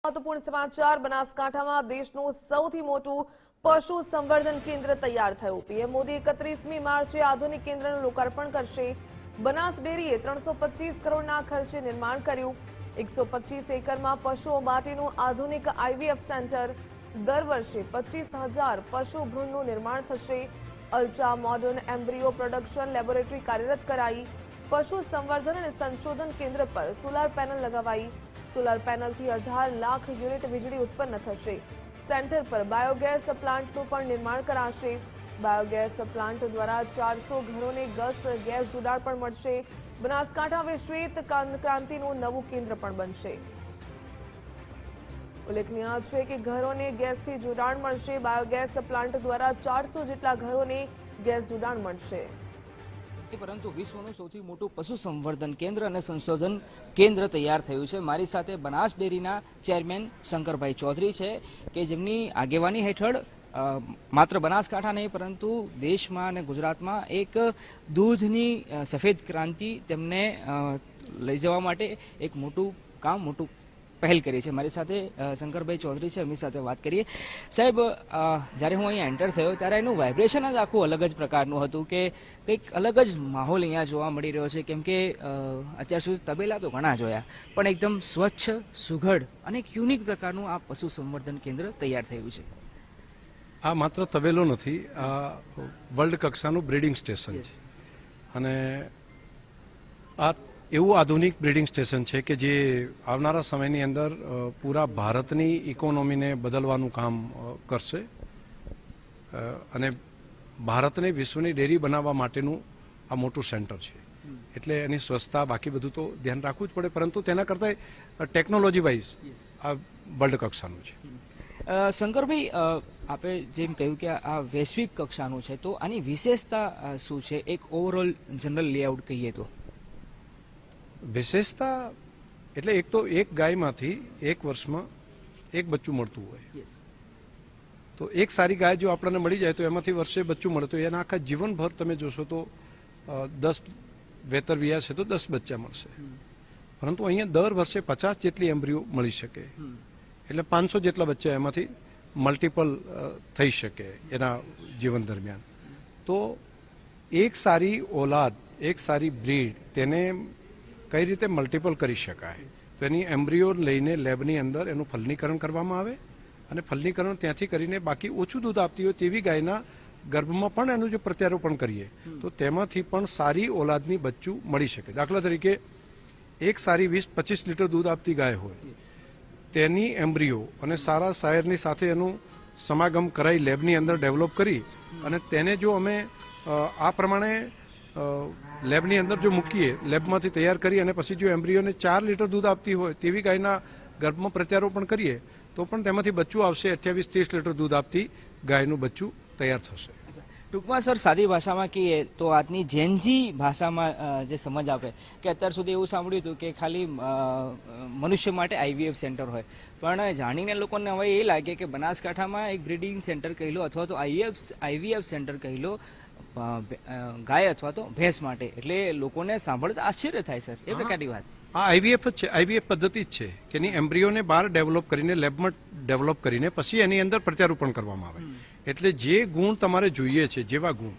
મહત્વપૂર્ણ સમાચાર બનાસકાંઠામાં દેશનું સૌથી મોટું પશુ સંવર્ધન કેન્દ્ર તૈયાર થયું। પીએમ મોદી 31મી માર્ચે આધુનિક કેન્દ્રનું લોકાર્પણ કરશે। બનાસ ડેરીએ 325 કરોડના ખર્ચે નિર્માણ કર્યું। 125 એકરમાં પશુઓ માટેનું આધુનિક આઈવીએફ સેન્ટર। દર વર્ષે 25,000 પશુ ભ્રૂણનું નિર્માણ થશે। Ultra modern embryo production laboratory કાર્યરત કરાઈ। પશુ સંવર્ધન અને સંશોધન કેન્દ્ર પર સોલાર પેનલ લગાવાઈ। સોલાર પેનલથી 18 લાખ યુનિટ વીજળી ઉત્પન્ન થશે। સેન્ટર પર બાયોગેસ પ્લાન્ટનું પણ નિર્માણ કરાશે। બાયોગેસ પ્લાન્ટ દ્વારા 400 ઘરોને ગેસ જોડાણ પણ મળશે। બનાસકાંઠા હવે શ્વેત ક્રાંતિનું નવું કેન્દ્ર પણ બનશે। ઉલ્લેખનીય છે કે ઘરોને ગેસથી જોડાણ મળશે। બાયોગેસ પ્લાન્ટ દ્વારા 400 જેટલા ઘરોને ગેસ જોડાણ મળશે। પરંતુ વિશ્વનું સૌથી મોટું પશુ સંવર્ધન કેન્દ્ર અને સંશોધન કેન્દ્ર તૈયાર થયું છે। મારી સાથે બનાસ ડેરીના ચેરમેન શંકરભાઈ ચૌધરી છે કે જેમની આગેવાની હેઠળ માત્ર બનાસકાંઠા નહીં પરંતુ દેશમાં અને ગુજરાતમાં એક દૂધની સફેદ ક્રાંતિ તેમને લઈ જવા માટે એક મોટું પહેલ કરી છે। મારી સાથે શંકરભાઈ ચૌધરી છે, એમની સાથે વાત કરીએ। સાહેબ, જ્યારે હું અહીંયા એન્ટર થયો ત્યારે એનું વાઇબ્રેશન જ આખું અલગ જ પ્રકારનું હતું કે કંઈક અલગ જ માહોલ અહીંયા જોવા મળી રહ્યો છે। કેમ કે અત્યાર સુધી તબેલા તો ઘણા જોયા, પણ એકદમ સ્વચ્છ, સુઘડ અને એક યુનિક પ્રકારનું આ પશુ સંવર્ધન કેન્દ્ર તૈયાર થયું છે। આ માત્ર તબેલો નથી, આ વર્લ્ડ કક્ષાનું બ્રીડિંગ સ્ટેશન છે અને આ એવું આધુનિક બ્રીડિંગ સ્ટેશન છે કે જે આવનારા સમયની અંદર પૂરા ભારતની ઇકોનોમીને બદલવાનું કામ કરશે અને ભારતને વિશ્વની ડેરી બનાવવા માટેનું આ મોટું સેન્ટર છે। એટલે એની સ્વચ્છતા બાકી બધું તો ધ્યાન રાખવું જ પડે, પરંતુ તેના કરતાં ટેકનોલોજી વાઇઝ આ વર્લ્ડ કક્ષાનું છે। શંકરભાઈ, આપણે જેમ કહ્યું કે આ વૈશ્વિક કક્ષાનું છે, તો આની વિશેષતા શું છે? એક ઓવરઓલ જનરલ લેઆઉટ કહીએ તો વિશેષતા એટલે એક તો એક ગાયમાંથી એક વર્ષમાં એક બચ્ચું મળતું હોય, તો એક સારી ગાય જો આપણને મળી જાય તો એમાંથી વર્ષે બચ્ચું મળે તો એના આખા જીવનભર તમે જોશો તો 10 વેતર વ્યાસ છે તો 10 બચ્ચા મળશે, પરંતુ અહીંયા દર વર્ષે 50 જેટલી એમ્બ્રિયો મળી શકે, એટલે 500 જેટલા બચ્ચા એમાંથી મલ્ટિપલ થઈ શકે એના જીવન દરમિયાન। તો એક સારી ઓલાદ, એક સારી બ્રીડ, તેને કઈ રીતે મલ્ટિપલ કરી શકાય, તો એની એમ્બ્રિયો લઈને લેબની અંદર એનું ફલનીકરણ કરવામાં આવે અને ફલનીકરણ ત્યાંથી કરીને બાકી ઓછું દૂધ આપતી હોય તેવી ગાયના ગર્ભમાં પણ એનું જો પ્રત્યારોપણ કરીએ તો તેમાંથી પણ સારી ઓલાદની બચ્ચું મળી શકે। દાખલા તરીકે એક સારી 20-25 લીટર દૂધ આપતી ગાય હોય, તેની એમ્બ્રિયો અને સારા સાયરની સાથે એનું સમાગમ કરાવી લેબની અંદર ડેવલપ કરી અને તેને જો અમે આ પ્રમાણે લેબની અંદર જો મૂકીએ, લેબમાંથી તૈયાર કરી અને પછી જો એમ્બ્રિયોને 4 લીટર દૂધ આપતી હોય તેવી ગાયના ગર્ભમાં પ્રત્યારોપણ કરીએ તો પણ તેમાંથી બચ્ચું આવશે। 28-30 લીટર દૂધ આપતી ગાયનું બચ્ચું તૈયાર થશે। ટૂંકમાં સર, સાદી ભાષામાં કહીએ તો આજની જેનજી ભાષામાં જે સમજ આપે કે અત્યાર સુધી એવું સાંભળ્યું હતું કે ખાલી મનુષ્ય માટે આઈવીએફ સેન્ટર હોય, પણ જાણીને લોકોને હવે એ લાગે કે બનાસકાંઠામાં એક બ્રીડિંગ સેન્ટર કહી લો અથવા તો આઈવીએફ સેન્ટર કહી લો ગાય અથવા તો ભેંસ માટે, એટલે લોકોને સાંભળતા આશ્ચર્ય થાય સર, એ પ્રકારની વાત। આ આઈવીએફ જ છે, આઈવીએફ પદ્ધતિ જ છે કે એની એમ્બ્રિયોને બહાર ડેવલપ કરીને લેબમાં ડેવલપ કરીને પછી એની અંદર પ્રત્યારોપણ કરવામાં આવે, એટલે જે ગુણ તમારે જોઈએ છે, જેવા ગુણ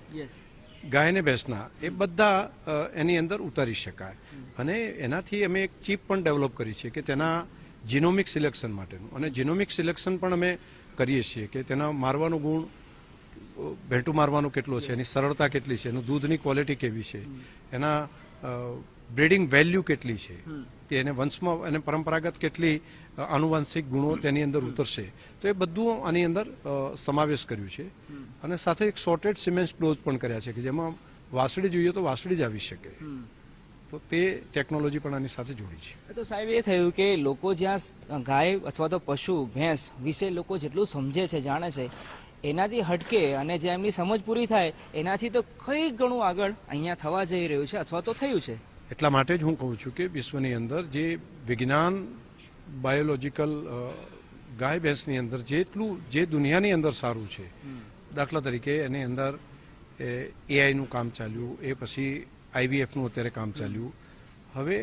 ગાયને ભેંસના, એ બધા એની અંદર ઉતારી શકાય। અને એનાથી અમે એક ચીપ પણ ડેવલપ કરી છે કે તેના જીનોમિક સિલેક્શન માટેનું, અને જીનોમિક સિલેક્શન પણ અમે કરીએ છીએ કે તેના મારવાનો ગુણ, ભેંટું મારવાનું કેટલું છે, એની સરળતા કેટલી છે, એનું દૂધની ક્વોલિટી કેવી છે, એના બ્રીડિંગ વેલ્યુ કેટલી છે, તે એને વંશમાં એને પરંપરાગત કેટલી આનુવંશિક ગુણો તેની અંદર ઉતરશે, તો એ બધું આની અંદર સમાવેશ કર્યું છે। અને સાથે એક સોર્ટેડ સિમેન્સ ડોઝ પણ કર્યા છે કે જેમાં વાસળી જોઈએ તો વાસળી જ આવી શકે, તો તે ટેકનોલોજી પણ આની સાથે જોડી છે। તો સાહેબ, એ થયું કે લોકો જ્યાં ગાય અથવા તો પશુ ભેંસ વિશે લોકો જેટલું સમજે છે, જાણે છે, એનાથી હટકે અને જે એમની સમજ પૂરી થાય એનાથી તો કંઈક ઘણું આગળ અહીંયા થવા જઈ રહ્યું છે અથવા તો થયું છે। એટલા માટે જ હું કહું છું કે વિશ્વની અંદર જે વિજ્ઞાન બાયોલોજીકલ ગાય ભેંસની અંદર જેટલું જે દુનિયાની અંદર સારું છે, દાખલા તરીકે એની અંદર એઆઈનું કામ ચાલ્યું, એ પછી આઈવીએફનું અત્યારે કામ ચાલ્યું, હવે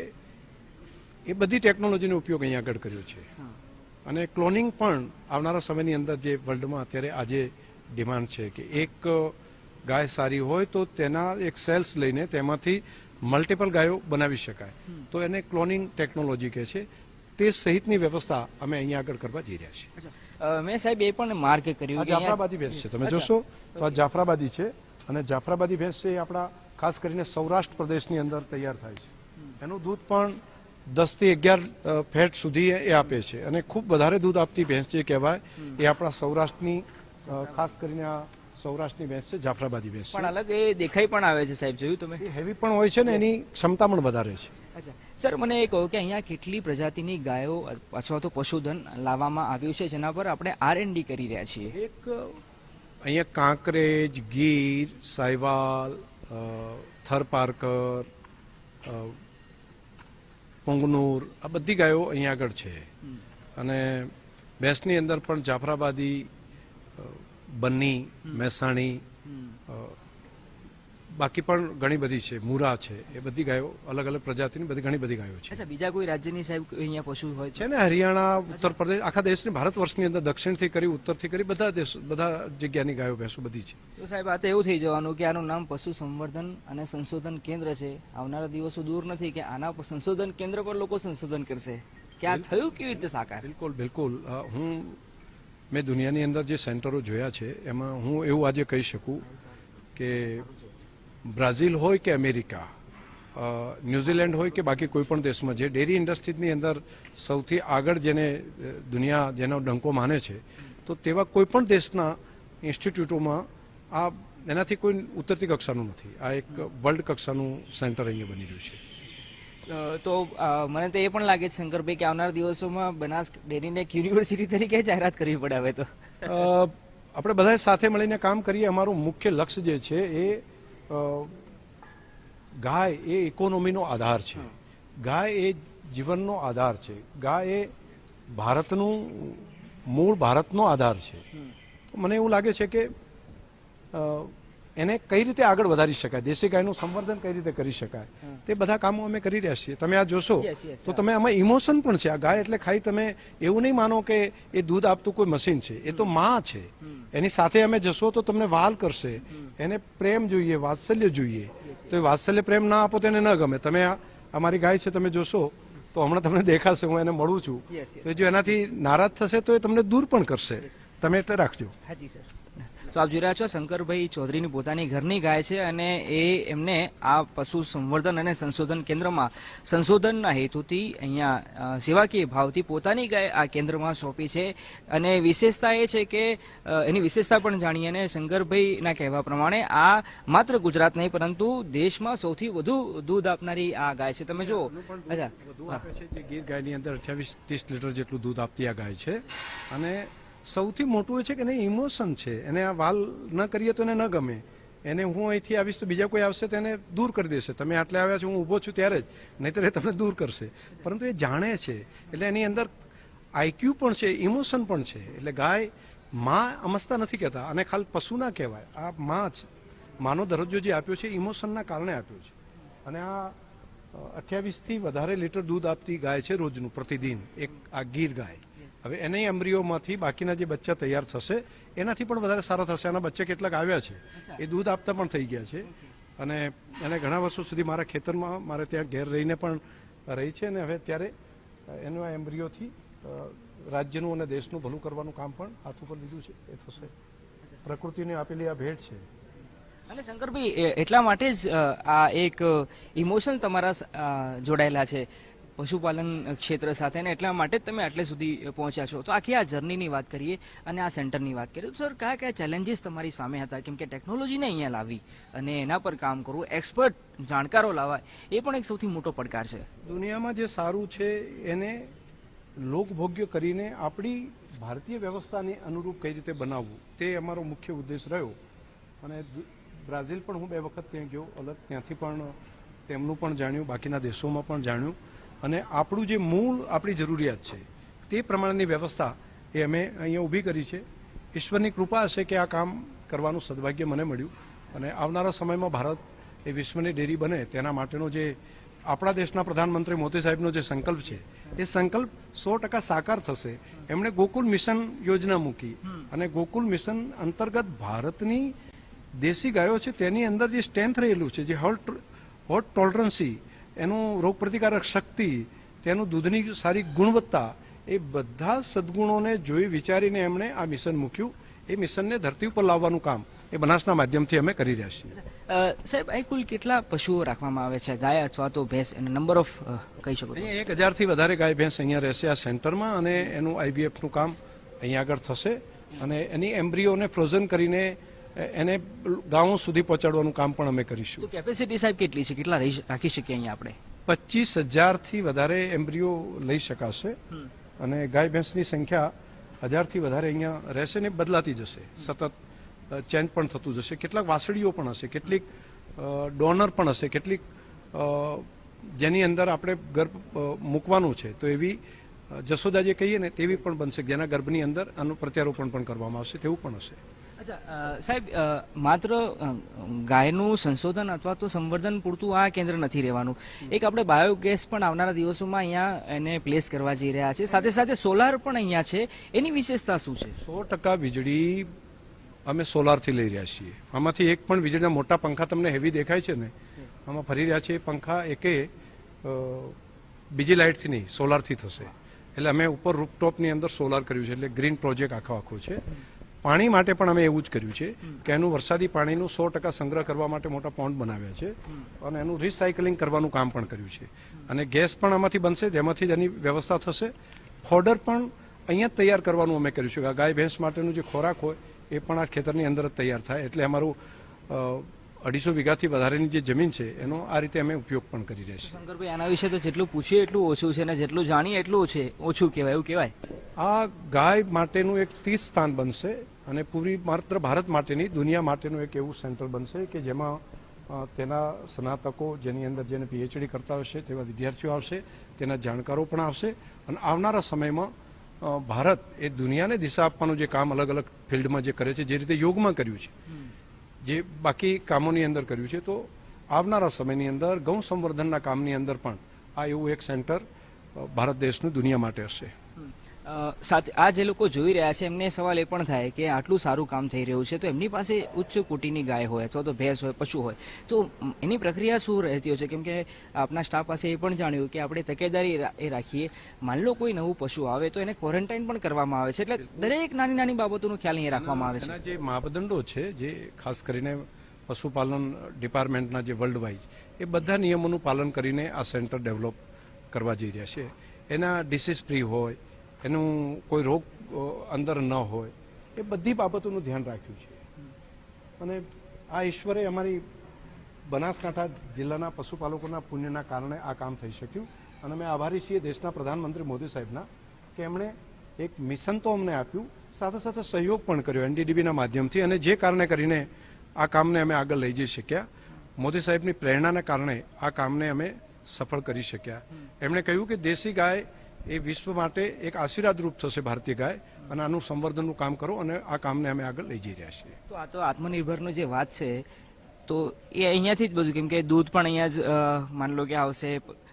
એ બધી ટેકનોલોજીનો ઉપયોગ અહીંયા આગળ કર્યો છે। અને ક્લોનિંગ પણ આવનારા સમયની અંદર જે વર્લ્ડમાં અત્યારે આજે ડિમાન્ડ છે કે એક ગાય સારી હોય તો તેના એક સેલ્સ લઈને તેમાંથી મલ્ટિપલ ગાયો બનાવી શકાય, તો એને ક્લોનિંગ ટેકનોલોજી કહે છે. તે સહિતની વ્યવસ્થા અમે અહીંયા આગળ કરવા જઈ રહ્યા છીએ. મેં સાહેબ એ પણ માર્ક કર્યું કે અહીંયા- જાફરાબાદી ભેંસ છે, તમે જોશો તો આ જાફરાબાદી છે, અને જાફરાબાદી ભેંસ છે એ આપણા ખાસ કરીને સૌરાષ્ટ્ર પ્રદેશની અંદર તૈયાર થાય છે. એનું દૂધ પણ 10 થી 11 ફેટ સુધી એ આપે છે, અને ખૂબ વધારે દૂધ આપતી ભેંસ જે કહેવાય એ આપણા સૌરાષ્ટ્રની ખાસ કરીને આ સૌરાષ્ટ્રની ભેંસ છે, જાફરાબાદી ભેંસ પણ છે. અલગ એ દેખાઈ પણ આવે છે સાહેબ, જોયું તમે? એ હેવી પણ હોય છે ને એની ક્ષમતા પણ વધારે છે. અચ્છા સર, મને એ કહો કે અહીંયા કેટલી પ્રજાતિની ગાયો અથવા તો પશુધન લાવવામાં આવ્યું છે જેના પર આપણે R&D કરી રહ્યા છીએ? એક અહીંયા કાંકરેજ, ગીર, સાયવાલ, થરપારકર, પુંગનુર, આ બધી ગાયો અહીંયા આગળ છે. અને ભેંસની અંદર પણ જાફરાબાદી, બન્ની, મહેસાણી, બાકી પણ ઘણી બધી છે, મુરા છે, એ બધી ગાયો અલગ અલગ પ્રજાતિની બધી ઘણી બધી ગાયો છે. અચ્છા, બીજા કોઈ રાજ્યની સાહેબ અહીંયા પશુ હોય છે? છે ને હરિયાણા, ઉત્તર પ્રદેશ, આખા દેશની, ભારત વર્ષની અંદર દક્ષિણથી કરી ઉત્તરથી કરી બધા જગ્યાની ગાયો ભેંસો બધી છે. તો સાહેબ આ તો એવું થઈ જવાનું કે આનું નામ પશુ સંવર્ધન અને સંશોધન કેન્દ્ર છે. આવનારા દિવસો દૂર નથી કે આના સંશોધન કેન્દ્ર પર લોકો સંશોધન કરશે કે આ થયું કેવી રીતે સાકાર? બિલકુલ બિલકુલ. મેં દુનિયાની અંદર જે સેન્ટરો જોયા છે એમાં હું એવું આજે કહી શકું કે બ્રાઝિલ હોય કે અમેરિકા, ન્યુઝીલેન્ડ હોય કે બાકી કોઈ પણ દેશમાં જે ડેરી ઇન્ડસ્ટ્રીની અંદર સૌથી આગળ જેને દુનિયા જેનો ડંકો માને છે, તો તેવા કોઈ પણ દેશના ઇન્સ્ટિટ્યૂટોમાં આ એનાથી કોઈ ઉતરતી કક્ષાનું નથી. આ એક વર્લ્ડ કક્ષાનું સેન્ટર અહીંયા બની રહ્યું છે. તો મને તો એ પણ લાગે છે શંકરભાઈ કે આવનારા દિવસોમાં બનાસ ડેરીને એક યુનિવર્સિટી તરીકે જાહેરાત કરવી પડે હવે તો. આપણે બધા સાથે મળીને કામ કરીએ. અમારું મુખ્ય લક્ષ્ય જે છે એ ગાય એ ઇકોનોમીનો આધાર છે, ગાય એ જીવનનો આધાર છે, ગાય એ ભારતનું મૂળ ભારતનો આધાર છે. તો મને એવું લાગે છે કે એને કઈ રીતે આગળ વધારી શકાય, દેશી ગાયનું સંવર્ધન કઈ રીતે કરી શકાય, તે બધા કામો અમે કરી રહ્યા છીએ. તમે આ જોશો તો તમે આમાં ઇમોશન પણ છે. આ ગાય એટલે ખાલી તમે એવું નહીં માનો કે એ દૂધ આપતું કોઈ મશીન છે, એ તો માં છે. એની સાથે અમે જશો તો તમને વહાલ કરશે, એને પ્રેમ જોઈએ, વાત્સલ્ય જોઈએ. તો એ વાત્સલ્ય પ્રેમ ના આપો તો એને ન ગમે. તમે અમારી ગાય છે, તમે જોશો તો હમણાં તમને દેખાશે, હું એને મળું છું, તો જો એનાથી નારાજ થશે તો એ તમને દૂર પણ કરશે. તમે એટલે રાખજો. હાજી સર. તો આપ જોઈ રહ્યા છો શંકરભાઈ ચૌધરીની પોતાની ઘરની ગાય છે અને એમને આ પશુ સંવર્ધન અને સંશોધન કેન્દ્રમાં સંશોધનના હેતુથી અહીંયા સેવાકીય ભાવથી પોતાની ગાય આ કેન્દ્રમાં સોંપી છે. અને વિશેષતા એ છે કે એની વિશેષતા પણ જાણીએ. અને શંકરભાઈના કહેવા પ્રમાણે આ માત્ર ગુજરાત નહીં પરંતુ દેશમાં સૌથી વધુ દૂધ આપનારી આ ગાય છે. તમે જો અચ્છા વધુ આપે છે. જે ગીર ગાયની અંદર 28-30 લીટર જેટલું દૂધ આપતી આ ગાય છે. અને સૌથી મોટું એ છે કે એને ઇમોશન છે. એને આ વાલ ન કરીએ તો એને ન ગમે. એને હું અહીંથી આવીશ તો બીજા કોઈ આવશે તો એને દૂર કરી દેશે. તમે આટલે આવ્યા છો, હું ઊભો છું ત્યારે જ, નહીંતર એ તમને દૂર કરશે. પરંતુ એ જાણે છે, એટલે એની અંદર આઈક્યુ પણ છે, ઇમોશન પણ છે. એટલે ગાય માં અમસ્તા નથી કહેતા, અને ખાલી પશુ ના કહેવાય. આ માં જ માનો દરજ્જો જે આપ્યો છે ઇમોશનના કારણે આપ્યો છે. અને આ 28થી વધારે લીટર દૂધ આપતી ગાય છે રોજનું, પ્રતિદિન. એક આ ગીર ગાય. હવે એની એમ્બ્રીઓમાંથી બાકીના જે બચ્ચા તૈયાર થશે એનાથી પણ વધારે સારા થશે. આના બચ્ચા કેટલાક આવ્યા છે, એ દૂધ આપતા પણ થઈ ગયા છે. અને એને ઘણા વર્ષો સુધી મારા ખેતરમાં, મારે ત્યાં ઘેર રહીને પણ રહી છે. અને હવે ત્યારે એનું આ એમ્બ્રીઓથી રાજ્યનું અને દેશનું ભલું કરવાનું કામ પણ હાથ ઉપર લીધું છે. એ થશે. પ્રકૃતિને આપેલી આ ભેટ છે. અને શંકરભાઈ એટલા માટે જ આ એક ઇમોશન તમારા જોડાયેલા છે પશુપાલન ક્ષેત્ર સાથે, અને એટલા માટે જ તમે આટલે સુધી પહોંચ્યા છો. તો આખી આ જર્નીની વાત કરીએ અને આ સેન્ટરની વાત કરીએ તો સર કયા કયા ચેલેન્જીસ તમારી સામે હતા? કેમ કે ટેકનોલોજીને અહીંયા લાવી અને એના પર કામ કરવું, એક્સપર્ટ જાણકારો લાવવા, એ પણ એક સૌથી મોટો પડકાર છે. દુનિયામાં જે સારું છે એને લોકભોગ્ય કરીને આપણી ભારતીય વ્યવસ્થાને અનુરૂપ કઈ રીતે બનાવવું, તે અમારો મુખ્ય ઉદ્દેશ રહ્યો. અને બ્રાઝિલ પણ હું 2 વખત ત્યાં ગયો, અલગ ત્યાંથી પણ તેમનું પણ જાણ્યું, બાકીના દેશોમાં પણ જાણ્યું. અને આપણું જે મૂળ આપણી જરૂરિયાત છે તે પ્રમાણેની વ્યવસ્થા એ અમે અહીંયા ઊભી કરી છે. ઈશ્વરની કૃપા હશે કે આ કામ કરવાનું સદભાગ્ય મને મળ્યું. અને આવનારા સમયમાં ભારત એ વિશ્વની ડેરી બને તેના માટેનો જે આપણા દેશના પ્રધાનમંત્રી મોદી સાહેબનો જે સંકલ્પ છે એ સંકલ્પ 100% સાકાર થશે. એમણે ગોકુલ મિશન યોજના મૂકી અને ગોકુલ મિશન અંતર્ગત ભારતની દેશી ગાયો છે તેની અંદર જે સ્ટ્રેન્થ રહેલું છે, જે હોટ ટોલરન્સી, એનું રોગપ્રતિકારક શક્તિ, તેનું દૂધની સારી ગુણવત્તા, એ બધા સદગુણોને જોઈ વિચારીને એમણે આ મિશન મૂક્યું. એ મિશનને ધરતી ઉપર લાવવાનું કામ એ બનાસના માધ્યમથી અમે કરી રહ્યા છીએ. સાહેબ, અહીં કુલ કેટલા પશુઓ રાખવામાં આવે છે, ગાય અથવા તો ભેંસ, અને નંબર ઓફ કહી શકો? અહીંયા 1000થી વધારે ગાય ભેંસ અહીંયા રહેશે આ સેન્ટરમાં, અને એનું આઈવીએફનું કામ અહીંયા આગળ થશે અને એની એમ્બ્રીઓને ફ્રોઝન કરીને એને ગામો સુધી પહોંચાડવાનું કામ પણ અમે કરીશું. તો કેપેસિટી સાહેબ કેટલી છે, કેટલા રાખી શકીએ અહીંયા આપણે? 25,000થી વધારે એમ્બ્રીઓ લઈ શકાશે અને ગાય ભેંસની સંખ્યા 1000થી વધારે અહીંયા રહેશે ને બદલાતી જશે, સતત ચેન્જ પણ થતું જશે. કેટલાક વાસળીઓ પણ હશે, કેટલીક ડોનર પણ હશે, કેટલીક જેની અંદર આપણે ગર્ભ મૂકવાનું છે, તો એવી જશોદા જે કહીએ ને તેવી પણ બનશે, જેના ગર્ભની અંદર આનું પ્રત્યારોપણ પણ કરવામાં આવશે, તેવું પણ હશે. અચ્છા સાહેબ, માત્ર ગાયનું સંશોધન અથવા તો સંવર્ધન પૂરતું આ કેન્દ્ર નથી રહેવાનું. એક આપણે બાયોગેસ પણ આવનારા દિવસોમાં અહીંયા એને પ્લેસ કરવા જઈ રહ્યા છે, સાથે સાથે સોલાર પણ અહીંયા છે. એની વિશેષતા શું છે? 100% વીજળી અમે સોલારથી લઈ રહ્યા છીએ. આમાંથી એક પણ વીજળીના મોટા પંખા તમને હેવી દેખાય છે ને, આમાં ફરી રહ્યા છે, એ પંખા એકે બીજી લાઇટથી નહીં, સોલારથી થશે. એટલે અમે ઉપર રૂફટોપની અંદર સોલાર કર્યું છે, એટલે ગ્રીન પ્રોજેક્ટ આખો છે. પાણી માટે પણ અમે એવું જ કર્યું છે કે એનું વરસાદી પાણીનું 100% સંગ્રહ કરવા માટે મોટા પોન્ડ બનાવ્યા છે અને એનું રિસાયકલિંગ કરવાનું કામ પણ કર્યું છે. અને ગેસ પણ આમાંથી બનશે, જેમાંથી જ એની વ્યવસ્થા થશે. ફોડર પણ અહીંયા જ તૈયાર કરવાનું અમે કર્યું છે. ગાય ભેંસ માટેનું જે ખોરાક હોય એ પણ આ ખેતરની અંદર જ તૈયાર થાય. એટલે અમારું 250 વીઘાથી વધારેની જે જમીન છે એનો આ રીતે અમે ઉપયોગ પણ કરી રહ્યા છીએ. શંકરભાઈ, આના વિશે તો જેટલું પૂછીએ એટલું ઓછું છે, અને જેટલું જાણીએ એટલું ઓછું કહેવાય, એવું કહેવાય. આ ગાય માટેનું એક તીર્થ સ્થાન બનશે અને પૂરી માત્ર ભારત માટેની, દુનિયા માટેનું એક એવું સેન્ટર બનશે કે જેમાં તેના સ્નાતકો, જેની અંદર જેને પીએચડી કરતા હશે તેવા વિદ્યાર્થીઓ આવશે, તેના જાણકારો પણ આવશે. અને આવનારા સમયમાં ભારત એ દુનિયાને દિશા આપવાનું જે કામ અલગ અલગ ફિલ્ડમાં જે કરે છે, જે રીતે યોગમાં કર્યું છે, જે બાકી કામોની અંદર કર્યું છે, તો આવનારા સમયની અંદર ગૌ સંવર્ધનના કામની અંદર પણ આ એવું એક સેન્ટર ભારત દેશનું દુનિયા માટે હશે. સાથે આ જે લોકો જોઈ રહ્યા છે એમને સવાલ એ પણ થાય કે આટલું સારું કામ થઈ રહ્યું છે, તો એમની પાસે ઉચ્ચ કોટીની ગાય હોય અથવા તો ભેંસ હોય, પશુ હોય, તો એની પ્રક્રિયા શું રહેતી હોય છે? કેમ કે આપના સ્ટાફ પાસે એ પણ જાણ્યું કે આપણે તકેદારી એ રાખીએ, માની લો કોઈ નવું પશુ આવે તો એને ક્વોરન્ટાઇન પણ કરવામાં આવે છે. એટલે દરેક નાની નાની બાબતોનો ખ્યાલ અહીંયા રાખવામાં આવે છે. એના જે માપદંડો છે, જે ખાસ કરીને પશુપાલન ડિપાર્ટમેન્ટના જે વર્લ્ડ વાઇઝ, એ બધા નિયમોનું પાલન કરીને આ સેન્ટર ડેવલપ કરવા જઈ રહ્યા છે. એના ડિસીઝ ફ્રી હોય, એનું કોઈ રોગ અંદર ન હોય, એ બધી બાબતોનું ધ્યાન રાખ્યું છે. અને આ ઈશ્વરે અમારી બનાસકાંઠા જિલ્લાના પશુપાલકોના પુણ્યના કારણે આ કામ થઈ શક્યું. અને અમે આભારી છીએ દેશના પ્રધાનમંત્રી મોદી સાહેબના કે એમણે એક મિશન તો અમને આપ્યું, સાથે સાથે સહયોગ પણ કર્યો એનડીડીબીના માધ્યમથી, અને જે કારણે કરીને આ કામને અમે આગળ લઈ જઈ શક્યા. મોદી સાહેબની પ્રેરણાના કારણે આ કામને અમે સફળ કરી શક્યા. એમણે કહ્યું કે દેશી ગાય એ વિશ્વ માટે એક આશીર્વાદ રૂપ થશે, ભારતીય ગાય, અને આનું સંવર્ધનનું કામ કરો, અને આ કામને અમે આગળ લઈ જઈ રહ્યા છીએ. તો આ તો આત્મનિર્ભરનો જે વાત છે, તો એ અહીંયાથી જ બધું, કેમ કે દૂધ પણ અહીંયા જ માની લો કે આવશે,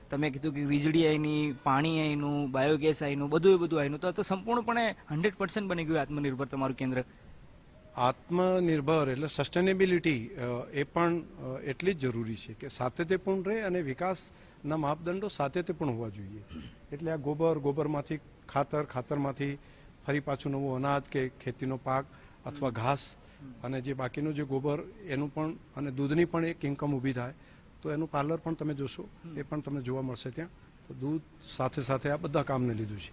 તમે કીધું કે વીજળી અહીંની, પાણી અહીંનું, બાયોગેસ અહીંનું, બધું અહીંનું, તો સંપૂર્ણપણે 100% બની ગયું આત્મનિર્ભર તમારું કેન્દ્ર. આત્મનિર્ભર એટલે સસ્ટેનેબિલિટી એ પણ એટલી જ જરૂરી છે કે સાતત્યપૂર્ણ રહે અને વિકાસના માપદંડો સાતત્યપૂર્ણ હોવા જોઈએ. એટલે આ ગોબરમાંથી ખાતરમાંથી ફરી પાછું નવું અનાજ કે ખેતીનો પાક અથવા ઘાસ, અને જે બાકીનું જે ગોબર એનું પણ, અને દૂધની પણ એક ઇન્કમ ઊભી થાય. તો એનું પાર્લર પણ તમે જોશો, એ પણ તમને જોવા મળશે ત્યાં. તો દૂધ સાથે સાથે આ બધા કામને લીધું છે.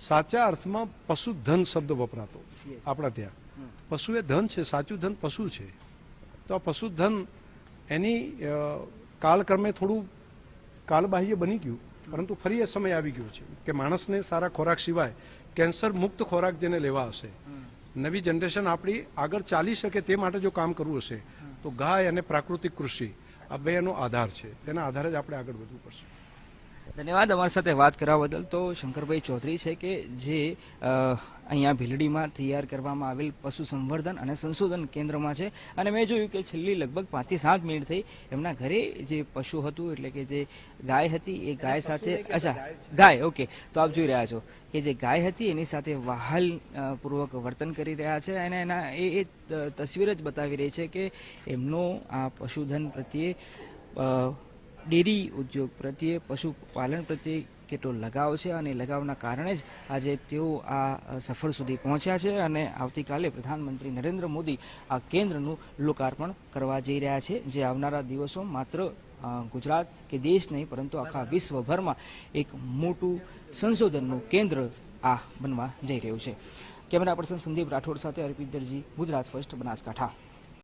સાચા અર્થમાં પશુધન શબ્દ વપરાતો આપણા ત્યાં. પશુ એ ધન છે, સાચું ધન પશુ છે. તો આ પશુધન એની કાળક્રમે થોડું કાળબાહ્ય બની ગયું, પરંતુ ફરી એ સમય આવી ગયો છે કે માણસને સારા ખોરાક સિવાય કેન્સર મુક્ત ખોરાક જેને લેવા હશે, નવી જનરેશન આપણી આગળ ચાલી શકે તે માટે જો કામ કરવું હશે, તો ગાય અને પ્રાકૃતિક કૃષિ આ બેનો આધાર છે. તેના આધારે જ આપણે આગળ વધવું પડશે. ધન્યવાદ અમારી સાથે વાત કરવા બદલ. તો શંકરભાઈ ચૌધરી છે કે જે અહીંયા ભીલડીમાં તૈયાર કરવામાં આવેલ પશુ સંવર્ધન અને સંશોધન કેન્દ્રમાં છે, અને મેં જોયું કે છેલ્લી લગભગ 5 થી 7 મિનિટ થઈ એમના ઘરે જે પશુ હતું એટલે કે જે ગાય હતી એ ગાય સાથે ગાય ઓકે તો આપ જોઈ રહ્યા છો કે જે ગાય હતી એની સાથે વહાલ પૂર્વક વર્તન કરી રહ્યા છે, અને એના એ તસવીર જ બતાવી રહી છે કે એમનો આ પશુધન પ્રત્યે ડેરી ઉદ્યોગ પ્રત્યે પશુપાલન પ્રત્યે કેટલો લગાવ છે, અને લગાવના કારણે જ આજે તેઓ આ સફળ સુધી પહોંચ્યા છે, અને આવતીકાલે પ્રધાનમંત્રી નરેન્દ્ર મોદી આ કેન્દ્રનું લોકાર્પણ કરવા જઈ રહ્યા છે, જે આવનારા દિવસો માત્ર ગુજરાત કે દેશ નહીં પરંતુ આખા વિશ્વભરમાં એક મોટું સંશોધનનું કેન્દ્ર આ બનવા જઈ રહ્યું છે. કેમેરા પર્સન સંદીપ રાઠોડ સાથે અર્પિત દરજી, ગુજરાત ફર્સ્ટ, બનાસકાંઠા.